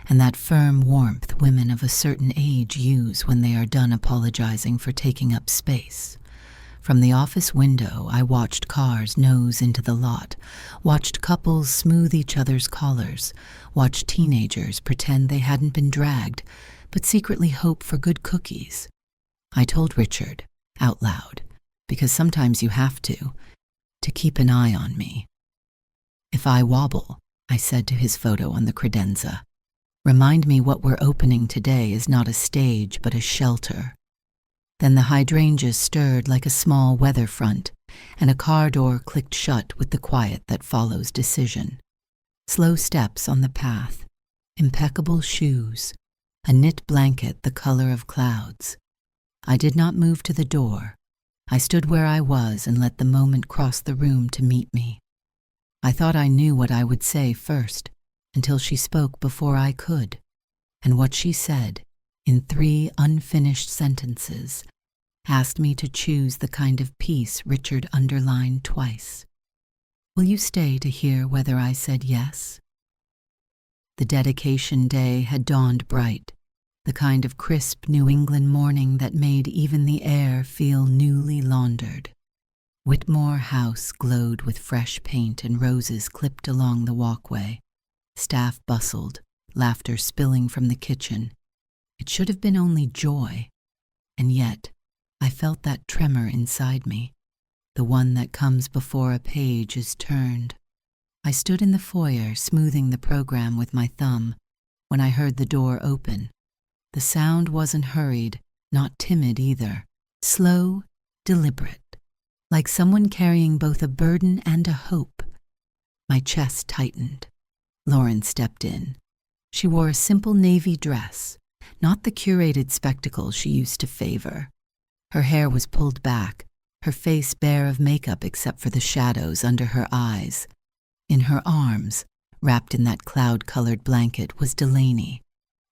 and that firm warmth women of a certain age use when they are done apologizing for taking up space. From the office window, I watched cars nose into the lot, watched couples smooth each other's collars, watched teenagers pretend they hadn't been dragged, but secretly hope for good cookies. I told Richard, out loud, because sometimes you have to keep an eye on me. "If I wobble," I said to his photo on the credenza, Remind me what we're opening today is not a stage but a shelter. Then the hydrangeas stirred like a small weather front, and a car door clicked shut with the quiet that follows decision. Slow steps on the path, impeccable shoes, a knit blanket the color of clouds. I did not move to the door. I stood where I was and let the moment cross the room to meet me. I thought I knew what I would say first, until she spoke before I could, and what she said, in 3 unfinished sentences, asked me to choose the kind of peace Richard underlined twice. Will you stay to hear whether I said yes? The dedication day had dawned bright, the kind of crisp New England morning that made even the air feel newly laundered. Whitmore House glowed with fresh paint and roses clipped along the walkway. Staff bustled, laughter spilling from the kitchen. It should have been only joy, and yet I felt that tremor inside me, the one that comes before a page is turned. I stood in the foyer, smoothing the program with my thumb, when I heard the door open. The sound wasn't hurried, not timid either, slow, deliberate, like someone carrying both a burden and a hope. My chest tightened. Lauren stepped in. She wore a simple navy dress, not the curated spectacles she used to favor. Her hair was pulled back, her face bare of makeup except for the shadows under her eyes. In her arms, wrapped in that cloud-colored blanket, was Delaney,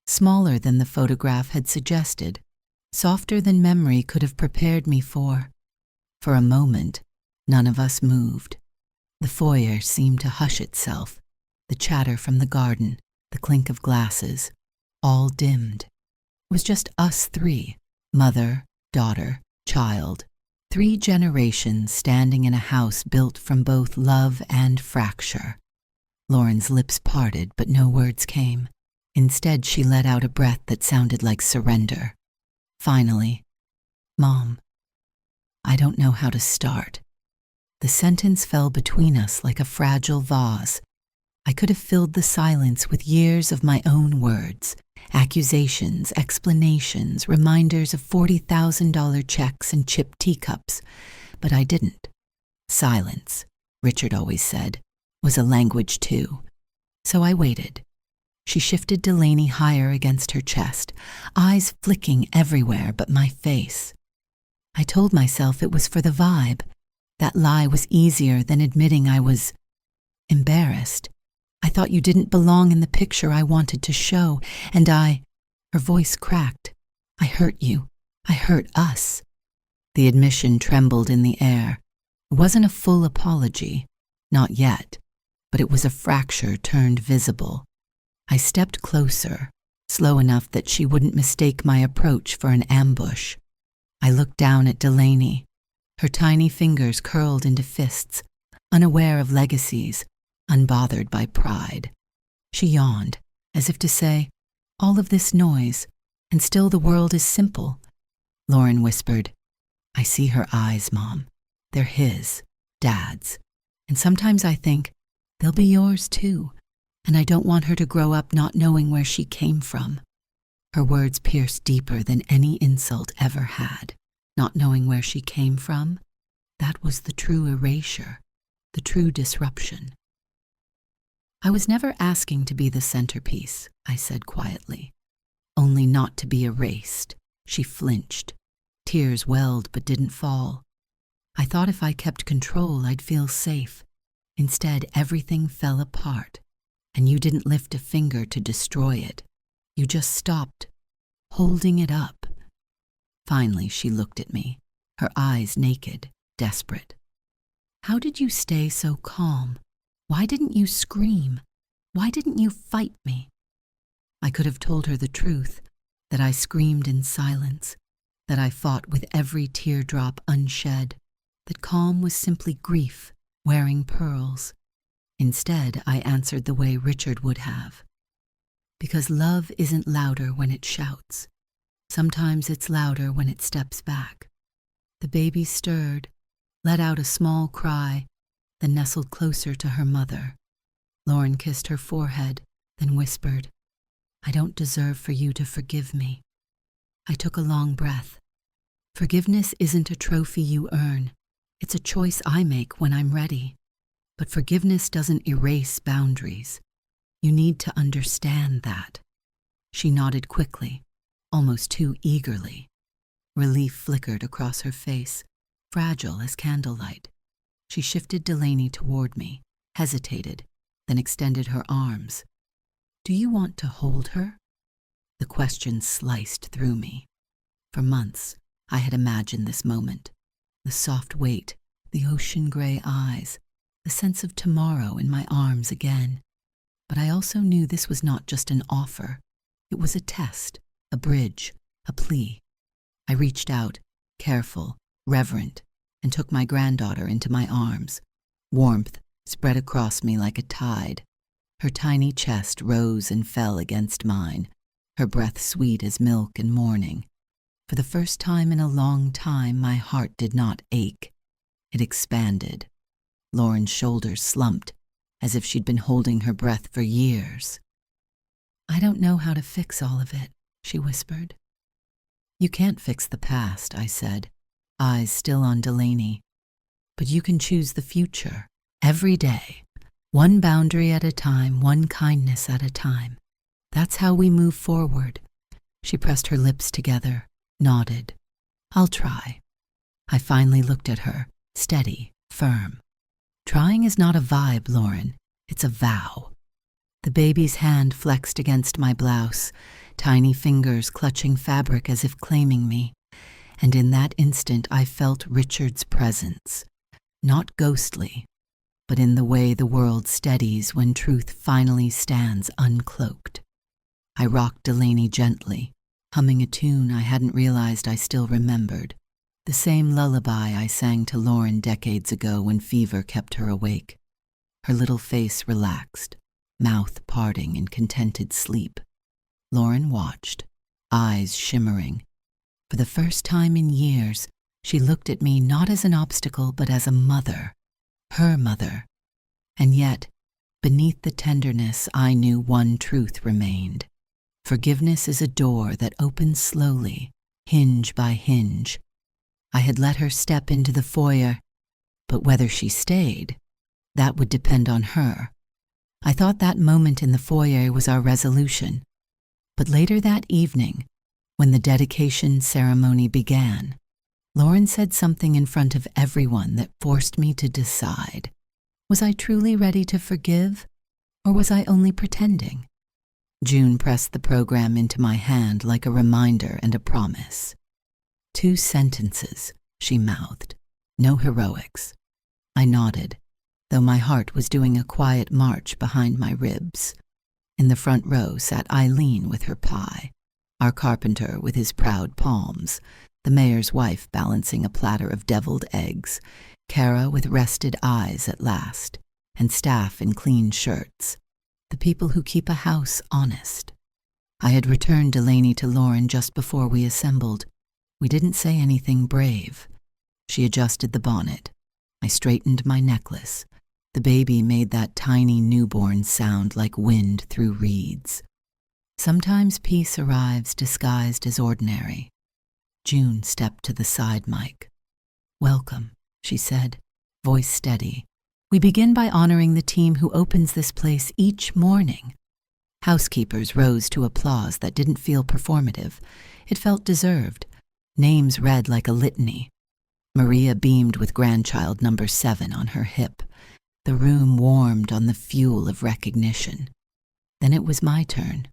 smaller than the photograph had suggested, softer than memory could have prepared me for. For a moment, none of us moved. The foyer seemed to hush itself, the chatter from the garden, the clink of glasses, all dimmed. It was just us 3, mother, daughter, child, 3 generations standing in a house built from both love and fracture. Lauren's lips parted, but no words came. Instead, she let out a breath that sounded like surrender. Finally, Mom, I don't know how to start. The sentence fell between us like a fragile vase. I could have filled the silence with years of my own words, accusations, explanations, reminders of $40,000 checks and chipped teacups, but I didn't. Silence, Richard always said, was a language too. So I waited. She shifted Delaney higher against her chest, eyes flicking everywhere but my face. I told myself it was for the vibe. That lie was easier than admitting I was embarrassed. I thought you didn't belong in the picture I wanted to show, and her voice cracked. I hurt you. I hurt us. The admission trembled in the air. It wasn't a full apology, not yet, but it was a fracture turned visible. I stepped closer, slow enough that she wouldn't mistake my approach for an ambush. I looked down at Delaney, her tiny fingers curled into fists, unaware of legacies, unbothered by pride. She yawned, as if to say, all of this noise, and still the world is simple. Lauren whispered, I see her eyes, Mom. They're his, Dad's. And sometimes I think, they'll be yours too, and I don't want her to grow up not knowing where she came from. Her words pierced deeper than any insult ever had. Not knowing where she came from, that was the true erasure, the true disruption. I was never asking to be the centerpiece, I said quietly. Only not to be erased. She flinched. Tears welled but didn't fall. I thought if I kept control, I'd feel safe. Instead, everything fell apart, and you didn't lift a finger to destroy it. You just stopped, holding it up. Finally, she looked at me, her eyes naked, desperate. How did you stay so calm? Why didn't you scream? Why didn't you fight me? I could have told her the truth, that I screamed in silence, that I fought with every teardrop unshed, that calm was simply grief, wearing pearls. Instead, I answered the way Richard would have. Because love isn't louder when it shouts. Sometimes it's louder when it steps back. The baby stirred, let out a small cry, then nestled closer to her mother. Lauren kissed her forehead, then whispered, I don't deserve for you to forgive me. I took a long breath. Forgiveness isn't a trophy you earn. It's a choice I make when I'm ready. But forgiveness doesn't erase boundaries. You need to understand that. She nodded quickly, almost too eagerly. Relief flickered across her face, fragile as candlelight. She shifted Delaney toward me, hesitated, then extended her arms. Do you want to hold her? The question sliced through me. For months, I had imagined this moment. The soft weight, the ocean gray eyes, the sense of tomorrow in my arms again. But I also knew this was not just an offer. It was a test, a bridge, a plea. I reached out, careful, reverent, and took my granddaughter into my arms. Warmth spread across me like a tide. Her tiny chest rose and fell against mine, her breath sweet as milk and morning. For the first time in a long time, my heart did not ache. It expanded. Lauren's shoulders slumped, as if she'd been holding her breath for years. I don't know how to fix all of it, she whispered. You can't fix the past, I said, eyes still on Delaney. But you can choose the future, every day. One boundary at a time, one kindness at a time. That's how we move forward. She pressed her lips together, nodded. I'll try. I finally looked at her, steady, firm. Trying is not a vibe, Lauren. It's a vow. The baby's hand flexed against my blouse, tiny fingers clutching fabric as if claiming me. And in that instant I felt Richard's presence. Not ghostly, but in the way the world steadies when truth finally stands uncloaked. I rocked Delaney gently, humming a tune I hadn't realized I still remembered. The same lullaby I sang to Lauren decades ago when fever kept her awake. Her little face relaxed, mouth parting in contented sleep. Lauren watched, eyes shimmering. For the first time in years, she looked at me not as an obstacle but as a mother, her mother. And yet, beneath the tenderness, I knew one truth remained. Forgiveness is a door that opens slowly, hinge by hinge. I had let her step into the foyer, but whether she stayed, that would depend on her. I thought that moment in the foyer was our resolution. But later that evening, when the dedication ceremony began, Lauren said something in front of everyone that forced me to decide. Was I truly ready to forgive, or was I only pretending? June pressed the program into my hand like a reminder and a promise. 2 sentences, she mouthed. No heroics. I nodded, though my heart was doing a quiet march behind my ribs. In the front row sat Eileen with her pie, our carpenter with his proud palms, the mayor's wife balancing a platter of deviled eggs, Kara with rested eyes at last, and staff in clean shirts, the people who keep a house honest. I had returned Delaney to Lauren just before we assembled. We didn't say anything brave. She adjusted the bonnet. I straightened my necklace. The baby made that tiny newborn sound like wind through reeds. Sometimes peace arrives disguised as ordinary. June stepped to the side mic. Welcome, she said, voice steady. We begin by honoring the team who opens this place each morning. Housekeepers rose to applause that didn't feel performative. It felt deserved. Names read like a litany. Maria beamed with grandchild number 7 on her hip. The room warmed on the fuel of recognition. Then it was my turn.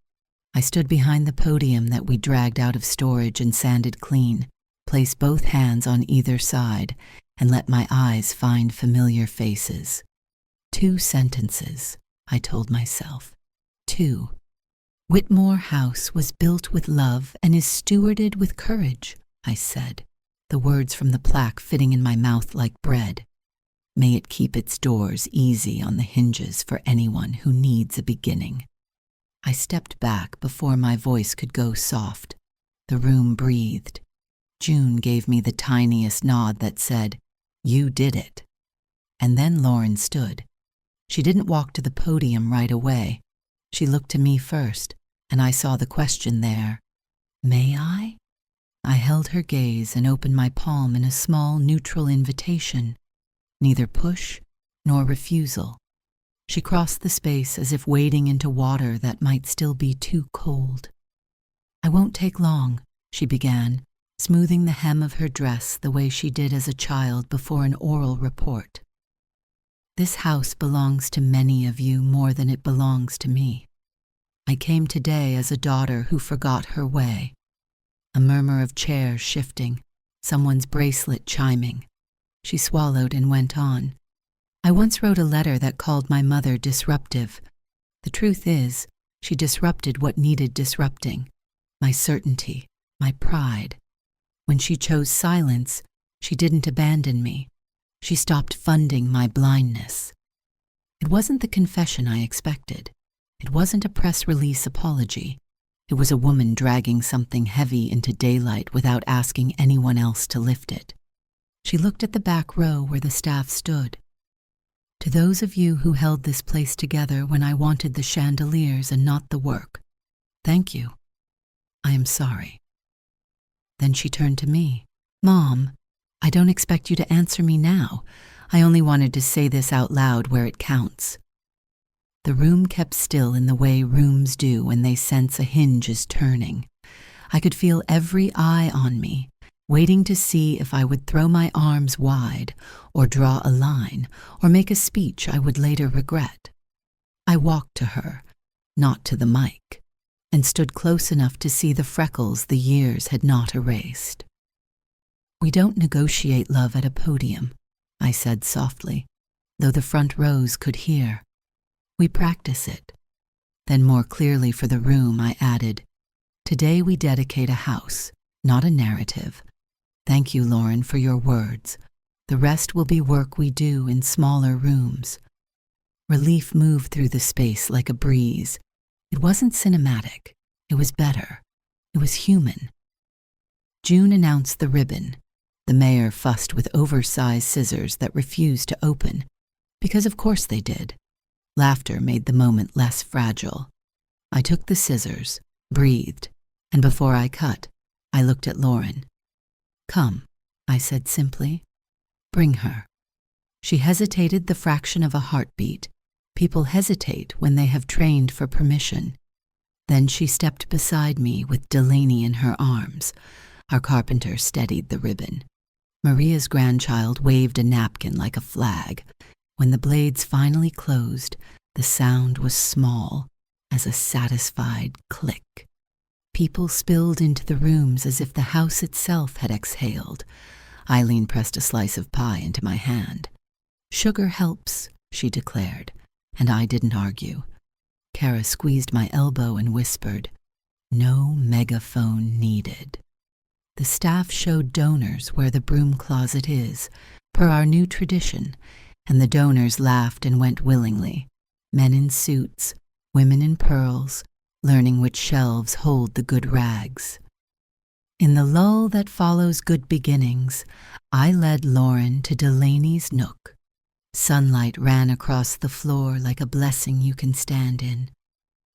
I stood behind the podium that we dragged out of storage and sanded clean, placed both hands on either side, and let my eyes find familiar faces. 2 sentences, I told myself. 2. Whitmore House was built with love and is stewarded with courage, I said, the words from the plaque fitting in my mouth like bread. May it keep its doors easy on the hinges for anyone who needs a beginning. I stepped back before my voice could go soft. The room breathed. June gave me the tiniest nod that said, "You did it." And then Lauren stood. She didn't walk to the podium right away. She looked to me first, and I saw the question there. May I? I held her gaze and opened my palm in a small, neutral invitation, neither push nor refusal. She crossed the space as if wading into water that might still be too cold. I won't take long, she began, smoothing the hem of her dress the way she did as a child before an oral report. This house belongs to many of you more than it belongs to me. I came today as a daughter who forgot her way. A murmur of chairs shifting, someone's bracelet chiming. She swallowed and went on. I once wrote a letter that called my mother disruptive. The truth is, she disrupted what needed disrupting. My certainty, my pride. When she chose silence, she didn't abandon me. She stopped funding my blindness. It wasn't the confession I expected. It wasn't a press release apology. It was a woman dragging something heavy into daylight without asking anyone else to lift it. She looked at the back row where the staff stood. To those of you who held this place together when I wanted the chandeliers and not the work, thank you. I am sorry. Then she turned to me. Mom, I don't expect you to answer me now. I only wanted to say this out loud where it counts. The room kept still in the way rooms do when they sense a hinge is turning. I could feel every eye on me, waiting to see if I would throw my arms wide, or draw a line, or make a speech I would later regret. I walked to her, not to the mic, and stood close enough to see the freckles the years had not erased. We don't negotiate love at a podium, I said softly, though the front rows could hear. We practice it. Then more clearly for the room, I added, today we dedicate a house, not a narrative. Thank you, Lauren, for your words. The rest will be work we do in smaller rooms. Relief moved through the space like a breeze. It wasn't cinematic. It was better. It was human. June announced the ribbon. The mayor fussed with oversized scissors that refused to open, because of course they did. Laughter made the moment less fragile. I took the scissors, breathed, and before I cut, I looked at Lauren. Come, I said simply. Bring her. She hesitated the fraction of a heartbeat. People hesitate when they have trained for permission. Then she stepped beside me with Delaney in her arms. Our carpenter steadied the ribbon. Maria's grandchild waved a napkin like a flag. When the blades finally closed, the sound was small, as a satisfied click. People spilled into the rooms as if the house itself had exhaled. Eileen pressed a slice of pie into my hand. Sugar helps, she declared, and I didn't argue. Kara squeezed my elbow and whispered, no megaphone needed. The staff showed donors where the broom closet is, per our new tradition, and the donors laughed and went willingly, men in suits, women in pearls, learning which shelves hold the good rags. In the lull that follows good beginnings, I led Lauren to Delaney's nook. Sunlight ran across the floor like a blessing you can stand in.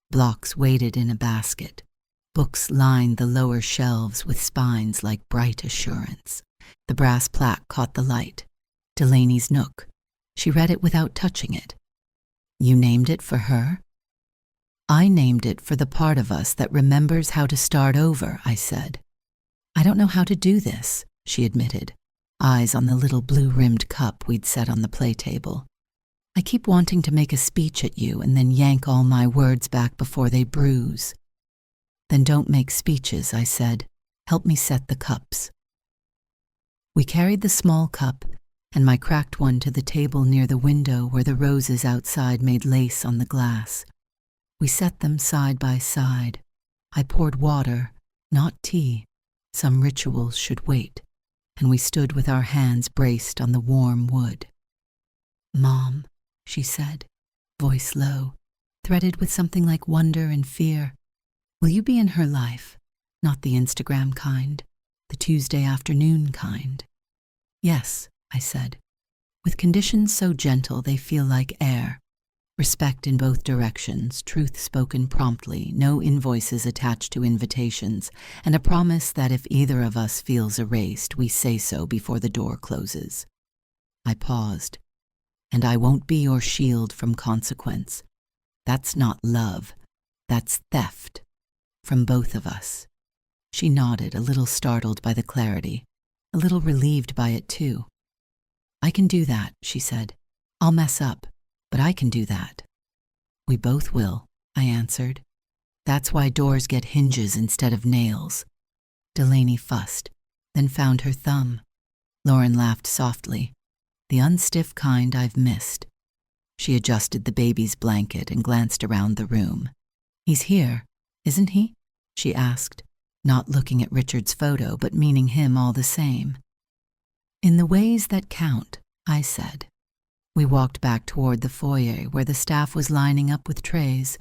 Blocks waited in a basket. Books lined the lower shelves with spines like bright assurance. The brass plaque caught the light. Delaney's nook. She read it without touching it. You named it for her? I named it for the part of us that remembers how to start over, I said. I don't know how to do this, she admitted, eyes on the little blue-rimmed cup we'd set on the play table. I keep wanting to make a speech at you and then yank all my words back before they bruise. Then don't make speeches, I said. Help me set the cups. We carried the small cup and my cracked one to the table near the window where the roses outside made lace on the glass. We set them side by side. I poured water, not tea. Some rituals should wait, and we stood with our hands braced on the warm wood. Mom, she said, voice low, threaded with something like wonder and fear. Will you be in her life? Not the Instagram kind, the Tuesday afternoon kind. Yes, I said, with conditions so gentle they feel like air. Respect in both directions, truth spoken promptly, no invoices attached to invitations, and a promise that if either of us feels erased, we say so before the door closes. I paused. And I won't be your shield from consequence. That's not love. That's theft. From both of us. She nodded, a little startled by the clarity, a little relieved by it too. I can do that, she said. I'll mess up, but I can do that. We both will, I answered. That's why doors get hinges instead of nails. Delaney fussed, then found her thumb. Lauren laughed softly. The unstiff kind I've missed. She adjusted the baby's blanket and glanced around the room. He's here, isn't he? She asked, not looking at Richard's photo, but meaning him all the same. In the ways that count, I said. We walked back toward the foyer where the staff was lining up with trays,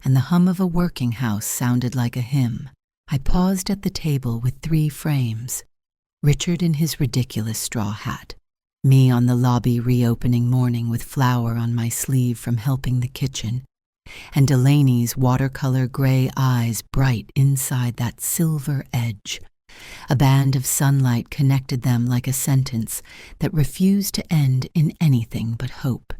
and the hum of a working house sounded like a hymn. I paused at the table with 3 frames. Richard in his ridiculous straw hat. Me on the lobby reopening morning with flour on my sleeve from helping the kitchen, and Delaney's watercolor gray eyes bright inside that silver edge. A band of sunlight connected them like a sentence that refused to end in anything but hope.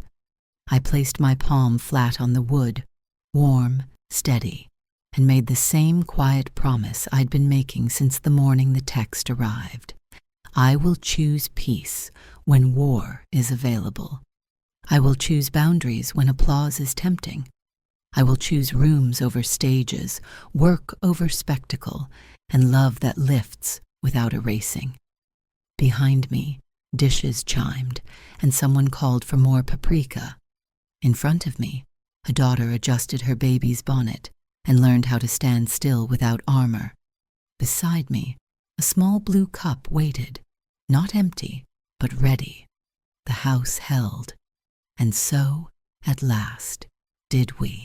I placed my palm flat on the wood, warm, steady, and made the same quiet promise I'd been making since the morning the text arrived. I will choose peace when war is available. I will choose boundaries when applause is tempting. I will choose rooms over stages, work over spectacle, and love that lifts without erasing. Behind me, dishes chimed, and someone called for more paprika. In front of me, a daughter adjusted her baby's bonnet and learned how to stand still without armor. Beside me, a small blue cup waited, not empty, but ready. The house held, and so, at last, did we.